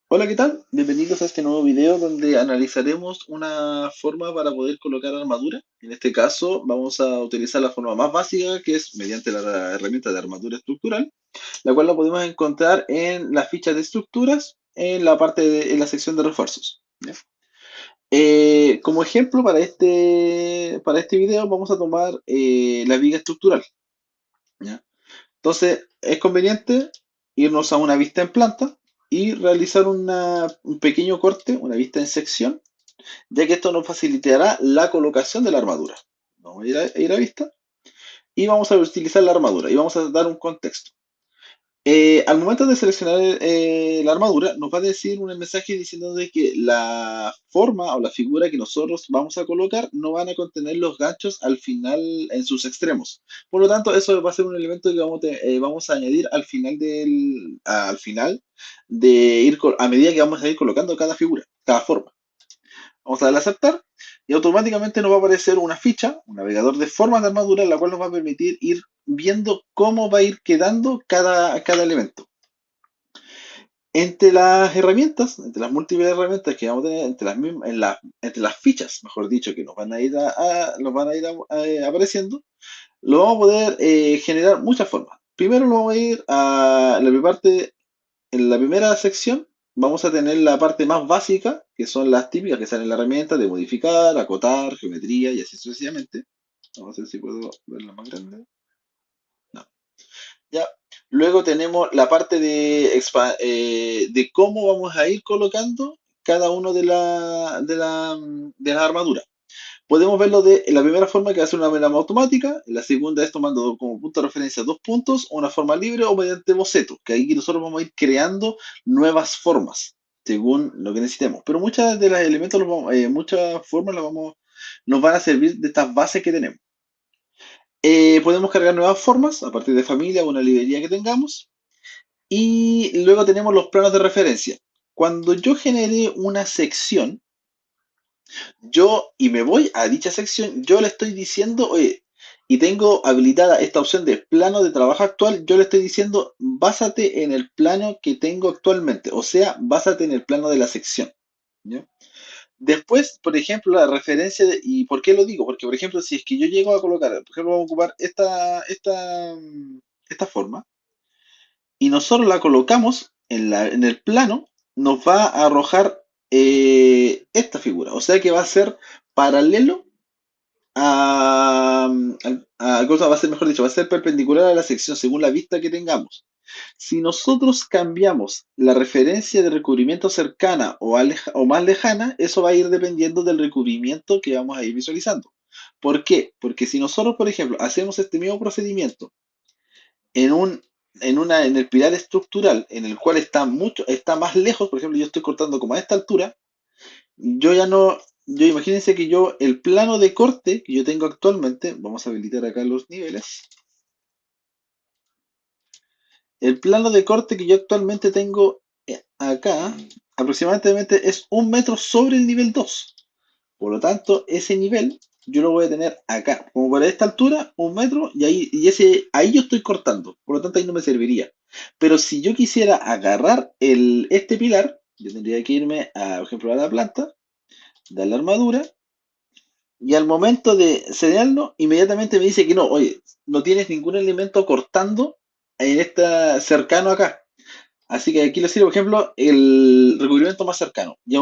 Hola, ¿qué tal? Bienvenidos a este nuevo video donde analizaremos una forma para poder colocar armadura. En este caso vamos a utilizar la forma más básica, que es mediante la herramienta de armadura estructural, la cual la podemos encontrar en las fichas de estructuras en la en la sección de refuerzos. ¿Ya? Como ejemplo para este video vamos a tomar la viga estructural. ¿Ya? Entonces, es conveniente irnos a una vista en planta y realizar un pequeño corte, una vista en sección, ya que esto nos facilitará la colocación de la armadura. Vamos a ir a vista y vamos a utilizar la armadura y vamos a dar un contexto. Al momento de seleccionar la armadura, nos va a decir un mensaje diciendo de que la forma o la figura que nosotros vamos a colocar no van a contener los ganchos al final en sus extremos. Por lo tanto, eso va a ser un elemento que vamos a añadir al final a medida que vamos a ir colocando cada figura, cada forma. Vamos a darle a aceptar y automáticamente nos va a aparecer una ficha, un navegador de formas de armadura, la cual nos va a permitir ir viendo cómo va a ir quedando cada elemento. Entre las herramientas, entre las múltiples herramientas que vamos a tener, entre las fichas, mejor dicho, que nos van a ir, apareciendo, lo vamos a poder generar muchas formas. Primero lo vamos a ir a la parte, en la primera sección, vamos a tener la parte más básica, que son las típicas que salen en la herramienta de modificar, acotar, geometría y así sucesivamente. Vamos a ver si puedo verla más grande. No. ¿Ya? Luego tenemos la parte de cómo vamos a ir colocando cada uno de las armaduras. Podemos verlo en la primera forma que va a ser una manera automática, en la segunda es tomando como punto de referencia dos puntos, o una forma libre o mediante boceto, que ahí nosotros vamos a ir creando nuevas formas según lo que necesitemos. Pero muchas de los elementos, muchas formas nos van a servir de estas bases que tenemos. Podemos cargar nuevas formas a partir de familia o una librería que tengamos. Y luego tenemos los planos de referencia. Cuando yo generé una sección, y me voy a dicha sección, yo le estoy diciendo, oye, y tengo habilitada esta opción de plano de trabajo actual, yo le estoy diciendo, básate en el plano que tengo actualmente, o sea, básate en el plano de la sección. ¿Ya? Después, por ejemplo, ¿y por qué lo digo? Porque, por ejemplo, si es que yo llego a colocar, por ejemplo, vamos a ocupar esta forma, y nosotros la colocamos en el plano, nos va a arrojar esta figura. O sea que va a ser paralelo va a ser, mejor dicho, va a ser perpendicular a la sección según la vista que tengamos. Si nosotros cambiamos la referencia de recubrimiento cercana o más lejana, eso va a ir dependiendo del recubrimiento que vamos a ir visualizando. ¿Por qué? Porque si nosotros, por ejemplo, hacemos este mismo procedimiento en en el pilar estructural en el cual está más lejos, por ejemplo, yo estoy cortando como a esta altura, yo ya no, yo imagínense que el plano de corte que yo tengo actualmente, vamos a habilitar acá los niveles, el plano de corte que yo actualmente tengo acá, aproximadamente es 1 metro sobre el nivel 2. Por lo tanto, ese nivel yo lo voy a tener acá, como por esta altura, 1 metro, ahí yo estoy cortando. Por lo tanto, ahí no me serviría. Pero si yo quisiera agarrar este pilar, yo tendría que irme, por ejemplo, a la planta, dar la armadura, y al momento de señalarlo, inmediatamente me dice que no, oye, no tienes ningún elemento cortando en esta cercano acá. Así que aquí le sirve, por ejemplo, el recubrimiento más cercano y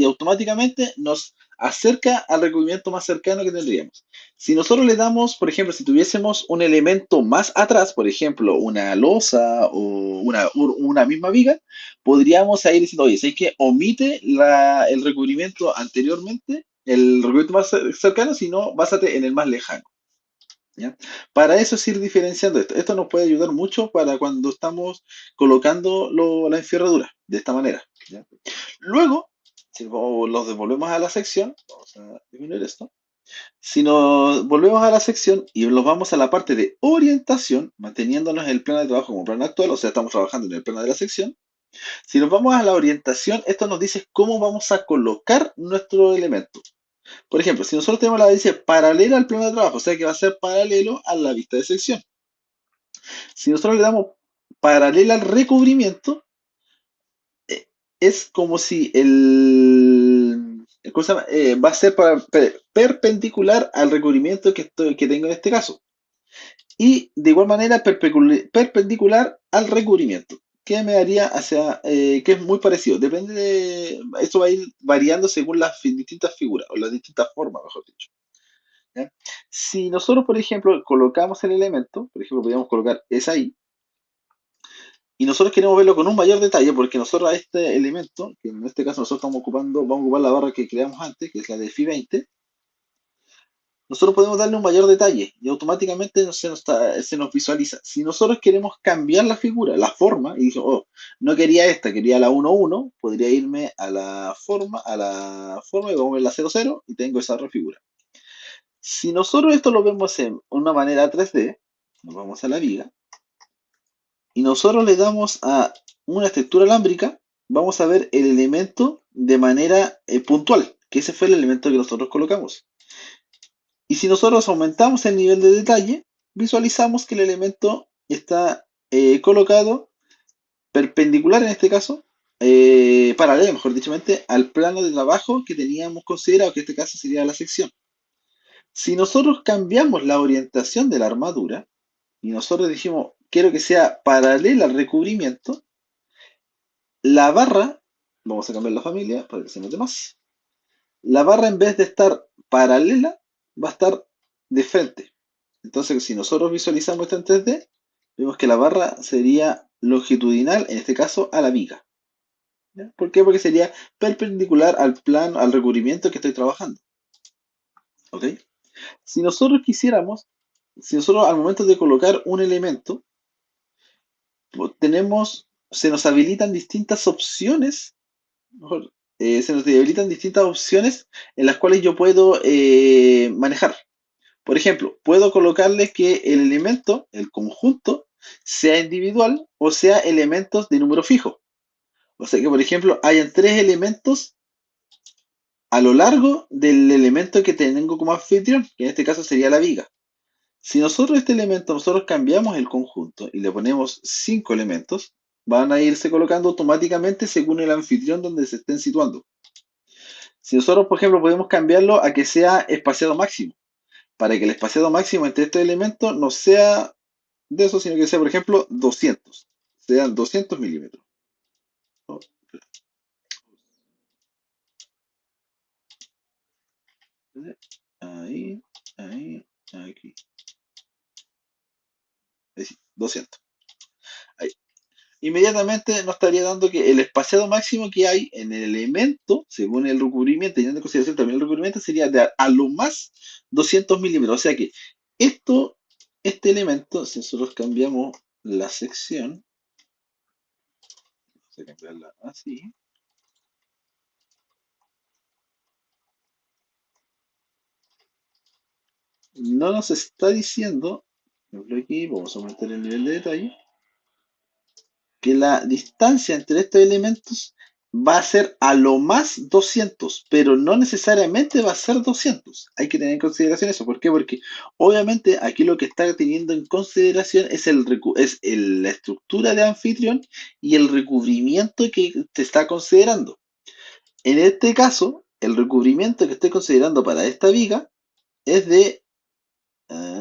automáticamente nos acerca al recubrimiento más cercano que tendríamos. Si nosotros le damos, por ejemplo, si tuviésemos un elemento más atrás, por ejemplo, una losa o una misma viga, podríamos ir diciendo, oye, si hay que omite el recubrimiento anteriormente, el recubrimiento más cercano, sino básate en el más lejano. ¿Ya? Para eso es ir diferenciando esto. Esto nos puede ayudar mucho para cuando estamos colocando la enferradura de esta manera. ¿Ya? Luego, si los devolvemos a la sección, vamos a disminuir esto. Si nos volvemos a la sección y nos vamos a la parte de orientación, manteniéndonos en el plano de trabajo como plano actual, o sea, estamos trabajando en el plano de la sección. Si nos vamos a la orientación, esto nos dice cómo vamos a colocar nuestro elemento. Por ejemplo, si nosotros tenemos la dice paralela al plano de trabajo, o sea que va a ser paralelo a la vista de sección. Si nosotros le damos paralela al recubrimiento, es como si ¿cómo se llama? Va a ser perpendicular al recubrimiento que tengo en este caso. Y de igual manera perpendicular al recubrimiento, que me daría que es muy parecido. Eso va a ir variando según las distintas figuras, o las distintas formas, mejor dicho. ¿Ya? Si nosotros, por ejemplo, colocamos el elemento, por ejemplo, podríamos colocar esa ahí, y nosotros queremos verlo con un mayor detalle, porque nosotros a este elemento, que en este caso nosotros vamos a ocupar la barra que creamos antes, que es la de phi 20, nosotros podemos darle un mayor detalle y automáticamente se nos visualiza. Si nosotros queremos cambiar la figura, la forma, y digo, oh, no quería esta, quería la 1, 1, podría irme a la forma y vamos a ver la 0, 0 y tengo esa otra figura. Si nosotros esto lo vemos en una manera 3D, nos vamos a la viga, y nosotros le damos a una estructura alámbrica, vamos a ver el elemento de manera puntual, que ese fue el elemento que nosotros colocamos. Y si nosotros aumentamos el nivel de detalle, visualizamos que el elemento está colocado perpendicular en este caso, paralelo, mejor dicho, al plano de trabajo que teníamos considerado, que en este caso sería la sección. Si nosotros cambiamos la orientación de la armadura y nosotros dijimos, quiero que sea paralela al recubrimiento, la barra, vamos a cambiar la familia para que se note más, la barra en vez de estar paralela, va a estar de frente. Entonces, si nosotros visualizamos esto en 3D, vemos que la barra sería longitudinal, en este caso, a la viga. ¿Ya? ¿Por qué? Porque sería perpendicular al plano, al recubrimiento que estoy trabajando. ¿Ok? Si nosotros quisiéramos, si nosotros al momento de colocar un elemento, pues, se nos habilitan distintas opciones, mejor, se nos habilitan distintas opciones en las cuales yo puedo manejar. Por ejemplo, puedo colocarle que el elemento, el conjunto, sea individual o sea elementos de número fijo. O sea que, por ejemplo, hayan 3 elementos a lo largo del elemento que tengo como anfitrión, que en este caso sería la viga. Si nosotros cambiamos el conjunto y le ponemos 5 elementos, van a irse colocando automáticamente según el anfitrión donde se estén situando. Si nosotros, por ejemplo, podemos cambiarlo a que sea espaciado máximo, para que el espaciado máximo entre estos elementos no sea de eso, sino que sea, por ejemplo, 200. Sean 200 milímetros. Oh, ahí, ahí, aquí. Ahí sí, 200. Ahí. Inmediatamente nos estaría dando que el espaciado máximo que hay en el elemento, según el recubrimiento, teniendo en consideración también el recubrimiento, sería de a lo más 200 milímetros. O sea que este elemento, si nosotros cambiamos la sección, vamos a cambiarla así, no nos está diciendo, por ejemplo aquí, vamos a aumentar el nivel de detalle, que la distancia entre estos elementos va a ser a lo más 200, pero no necesariamente va a ser 200. Hay que tener en consideración eso. ¿Por qué? Porque obviamente aquí lo que está teniendo en consideración es la estructura de anfitrión y el recubrimiento que te está considerando. En este caso, el recubrimiento que estoy considerando para esta viga es de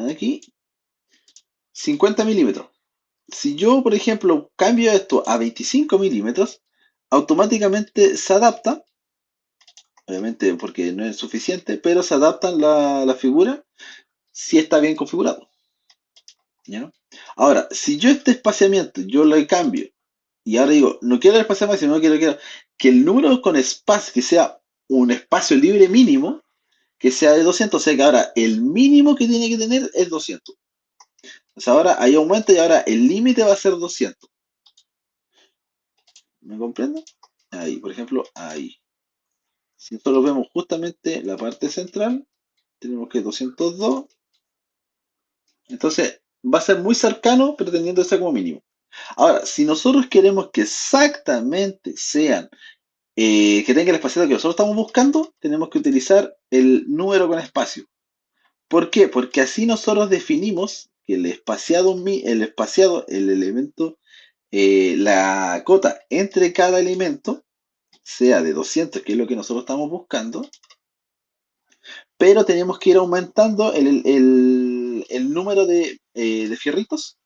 aquí 50 milímetros. Si yo, por ejemplo, cambio esto a 25 milímetros, automáticamente se adapta, obviamente porque no es suficiente, pero se adapta la figura si está bien configurado. ¿Ya? Ahora, si yo este espaciamiento yo lo cambio y ahora digo, no quiero el espaciamiento, sino quiero que el número con espacio, que sea un espacio libre mínimo, que sea de 200, o sea que ahora el mínimo que tiene que tener es 200. Entonces ahora ahí aumenta y ahora el límite va a ser 200. ¿Me comprenden? Ahí, por ejemplo, ahí. Si nosotros vemos justamente la parte central, tenemos que 202. Entonces, va a ser muy cercano, pretendiendo ser como mínimo. Ahora, si nosotros queremos que exactamente sean, que tenga el espaciado que nosotros estamos buscando, tenemos que utilizar el número con espacio. ¿Por qué? Porque así nosotros definimos que el elemento, la cota entre cada elemento sea de 200, que es lo que nosotros estamos buscando, pero tenemos que ir aumentando el número de fierritos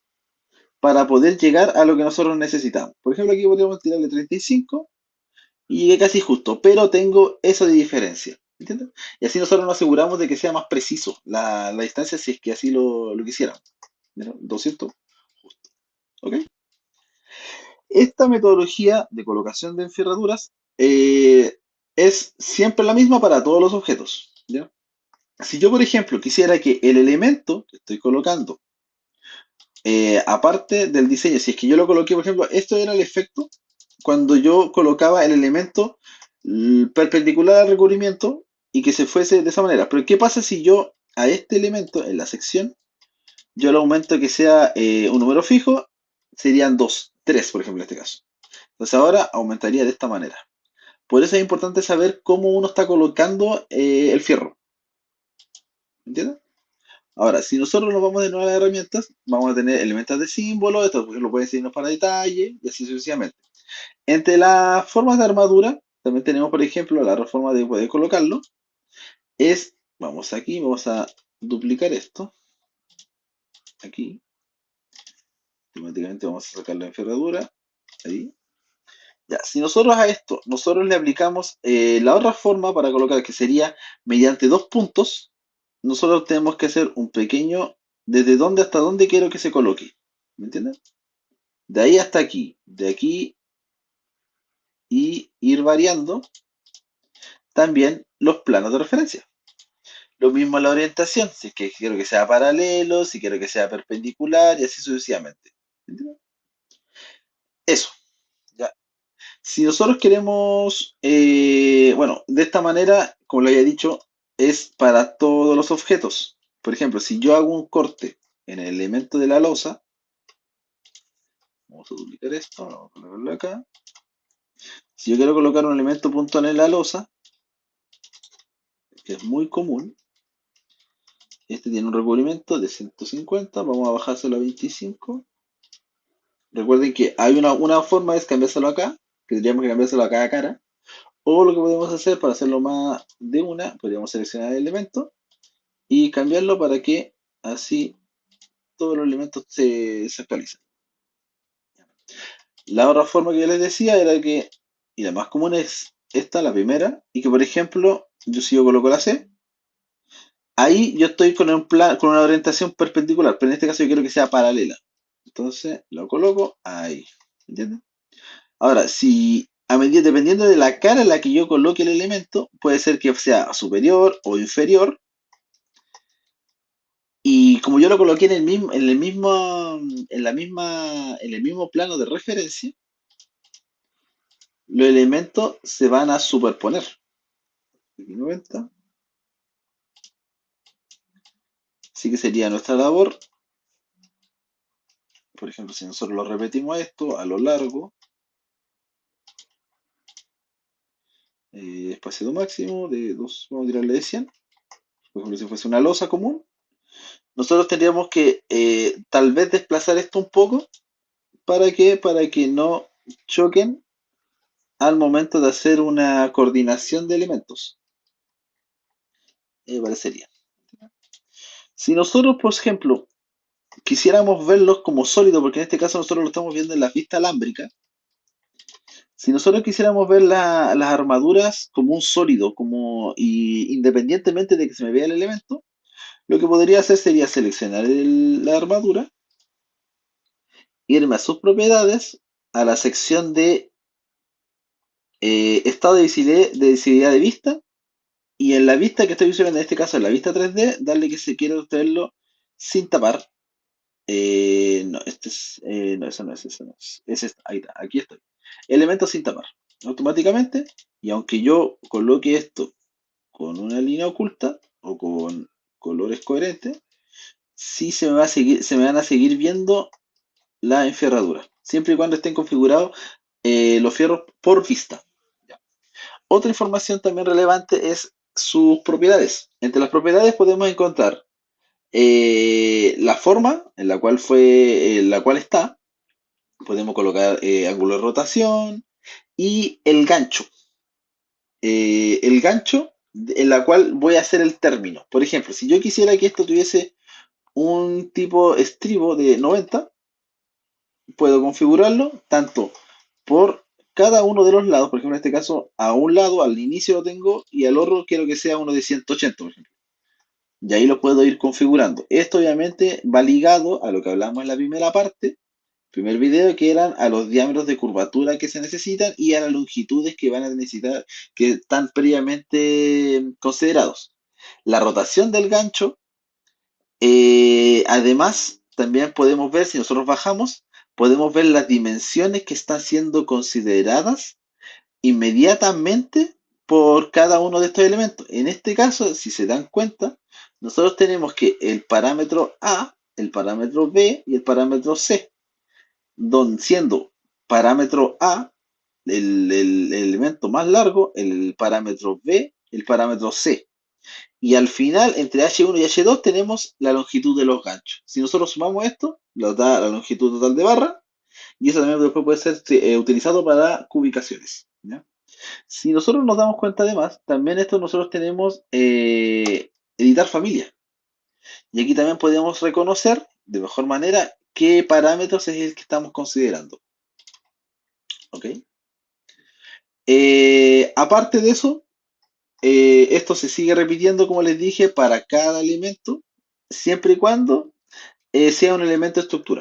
para poder llegar a lo que nosotros necesitamos. Por ejemplo, aquí podríamos tirarle 35 y llegué casi justo, pero tengo eso de diferencia. ¿Entiendes? Y así nosotros nos aseguramos de que sea más preciso la distancia si es que así lo quisiéramos. ¿Ya? 200 justo. ¿Ok? Esta metodología de colocación de enferraduras es siempre la misma para todos los objetos. ¿Ya? Si yo, por ejemplo, quisiera que el elemento que estoy colocando, aparte del diseño, si es que yo lo coloqué, por ejemplo, esto era el efecto cuando yo colocaba el elemento perpendicular al recubrimiento y que se fuese de esa manera. Pero ¿qué pasa si yo a este elemento en la sección, yo lo aumento que sea un número fijo? Serían 2, 3, por ejemplo, en este caso. Entonces ahora aumentaría de esta manera. Por eso es importante saber cómo uno está colocando el fierro. ¿Entiendes? Ahora, si nosotros nos vamos de nuevo a las herramientas, vamos a tener elementos de símbolo, esto por ejemplo pueden seguirnos para detalle y así sucesivamente. Entre las formas de armadura, también tenemos, por ejemplo, la otra forma de poder colocarlo, es, vamos aquí, vamos a duplicar esto, aquí, automáticamente vamos a sacar la enferradura, ahí. Ya, si nosotros a esto, nosotros le aplicamos la otra forma para colocar, que sería mediante dos puntos, nosotros tenemos que hacer un pequeño, desde dónde hasta dónde quiero que se coloque, ¿me entiendes? De ahí hasta aquí, de aquí y ir variando también los planos de referencia. Lo mismo la orientación, si es que quiero que sea paralelo, si quiero que sea perpendicular y así sucesivamente. ¿Entiendes? Eso, ya. Si nosotros queremos, bueno, de esta manera, como lo había dicho, es para todos los objetos. Por ejemplo, si yo hago un corte en el elemento de la losa, vamos a duplicar esto, vamos a ponerlo acá. Si yo quiero colocar un elemento puntual en la losa, que es muy común, este tiene un recubrimiento de 150, vamos a bajárselo a 25. Recuerden que hay una forma es cambiárselo acá, que tendríamos que cambiárselo a cada cara. O lo que podemos hacer para hacerlo más de una, podríamos seleccionar el elemento y cambiarlo para que así todos los elementos se actualicen. La otra forma que yo les decía era que, y la más común es esta, la primera, y que por ejemplo, yo si yo coloco la C, ahí yo estoy con un plan, con una orientación perpendicular, pero en este caso yo quiero que sea paralela. Entonces lo coloco ahí. ¿Entiendes? Ahora, si a medida, dependiendo de la cara en la que yo coloque el elemento, puede ser que sea superior o inferior. Y como yo lo coloqué en el mismo plano de referencia, los elementos se van a superponer. Aquí 90. Así que sería nuestra labor. Por ejemplo, si nosotros lo repetimos esto a lo largo, espacio máximo de 2, vamos a tirarle de 100. Por ejemplo, si fuese una losa común, nosotros tendríamos que tal vez desplazar esto un poco. ¿Para qué? Para que no choquen al momento de hacer una coordinación de elementos. Parecería. Si nosotros, por ejemplo, quisiéramos verlos como sólidos, porque en este caso nosotros lo estamos viendo en la vista alámbrica, si nosotros quisiéramos ver las armaduras como un sólido, independientemente de que se me vea el elemento, lo que podría hacer sería seleccionar la armadura, irme a sus propiedades, a la sección de estado de visibilidad de vista, y en la vista que estoy visualizando, en este caso en la vista 3D, darle que se quiere verlo sin tapar. No, no, eso no es. Es esta, ahí está, aquí estoy. Elementos sin tapar. Automáticamente, y aunque yo coloque esto con una línea oculta o con colores coherentes, sí se me van a seguir viendo la enferradura, siempre y cuando estén configurados los fierros por vista. Ya. Otra información también relevante es sus propiedades. Entre las propiedades podemos encontrar la forma en la cual la cual está, podemos colocar ángulo de rotación y el gancho. el gancho en la cual voy a hacer el término. Por ejemplo, si yo quisiera que esto tuviese un tipo estribo de 90, puedo configurarlo tanto por cada uno de los lados. Por ejemplo, en este caso, a un lado, al inicio lo tengo, y al otro quiero que sea uno de 180, por ejemplo. Y ahí lo puedo ir configurando. Esto obviamente va ligado a lo que hablamos en la primera parte, primer video, que eran a los diámetros de curvatura que se necesitan y a las longitudes que van a necesitar, que están previamente considerados. La rotación del gancho, además, también podemos ver, si nosotros bajamos, podemos ver las dimensiones que están siendo consideradas inmediatamente por cada uno de estos elementos. En este caso, si se dan cuenta, nosotros tenemos que el parámetro A, el parámetro B y el parámetro C, siendo parámetro A el elemento más largo, el parámetro B, el parámetro C. Y al final, entre H1 y H2, tenemos la longitud de los ganchos. Si nosotros sumamos esto, nos da la longitud total de barra, y eso también después puede ser utilizado para cubicaciones. ¿Ya? Si nosotros nos damos cuenta además, también esto nosotros tenemos editar familia. Y aquí también podemos reconocer de mejor manera qué parámetros es el que estamos considerando. ¿Ok? Aparte de eso, esto se sigue repitiendo, como les dije, para cada elemento, siempre y cuando sea un elemento estructural.